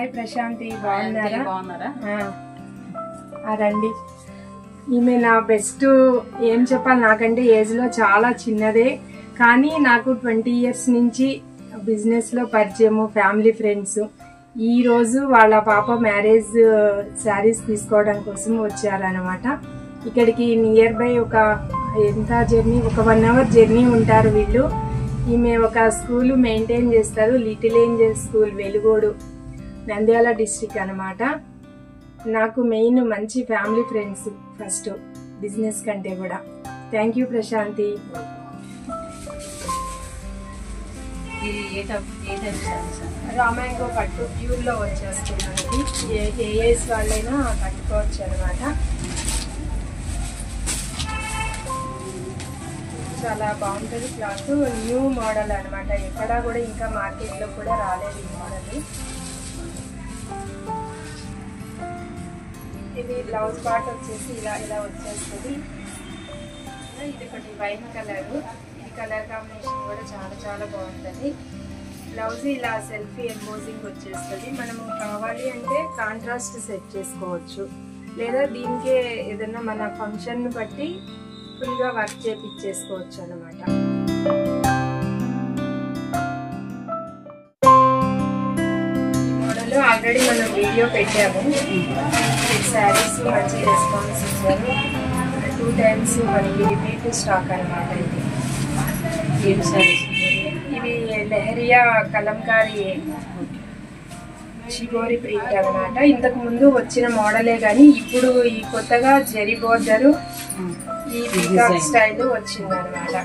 Hi Prashanti, బాగున్నారా? రండి. ఈమె నా బెస్ట్. ఏం చెప్పాలి, నాకంటే ఏజ్ లో చాలా చిన్నదే, కానీ నాకు 20 years నుంచి బిజినెస్ లో పరిచయము, ఫ్యామిలీ ఫ్రెండ్స్. ఈ రోజు వాళ్ళ పాప మ్యారేజ్ శారీస్ తీసుకోవడం కోసం వచ్చారనమాట. ఇక్కడికి నియర్ బై ఒక జర్నీ, ఒక 1 hour జర్నీ ఉంటారు వీళ్ళు. ఈమె ఒక స్కూల్ మెయింటైన్ చేస్తారు, little Angel school, Velugodu, Nandyal district అనమాట. నాకు మెయిన్ మంచి ఫ్యామిలీ ఫ్రెండ్స్ ఫస్ట్, బిజినెస్ కంటే కూడా. Thank you Prashanti. రామాంగో పట్టు ప్యూర్ లో వచ్చేస్తుంది మనకి. ఏ ఏజ్ వాళ్ళైనా కట్టుకోవచ్చు అనమాట. చాలా బాగుంటుంది క్లాత్. న్యూ మోడల్ అనమాట, ఎక్కడా కూడా ఇంకా మార్కెట్ లో కూడా రాలేదు ఈ మోడల్. ఇది బ్లౌజ్ పార్ట్ వచ్చేసి ఇలా వచ్చేస్తుంది. ఇది ఒకటి వైట్ కలర్, ఈ కలర్ కాంబినేషన్ కూడా చాలా చాలా బాగుంటుంది. బ్లౌజ్ ఇలా సెల్ఫీ ఎంబోజింగ్ వచ్చేస్తుంది. మనము కావాలి అంటే కాంట్రాస్ట్ సెట్ చేసుకోవచ్చు, లేదా దీనికే ఏదైనా మన ఫంక్షన్ బట్టి ఫుల్ గా వర్క్ చేపించేసుకోవచ్చు అనమాట. మోడల్ ఆల్రెడీ మనం వీడియో పెట్టాము. శారీస్ మంచి రెస్పాన్స్ ఇచ్చారు. 2 times మనకి రిపీట్ స్టాక్ అనమాట. ఇవి లెహరియా కలంకారీ షిగోరి ప్రింట్ అనమాట. ఇంతకు ముందు వచ్చిన మోడలే కానీ ఇప్పుడు ఈ కొత్తగా జరీ బోర్డరు, ఈ పీకాక్ స్టైల్ వచ్చింది అనమాట.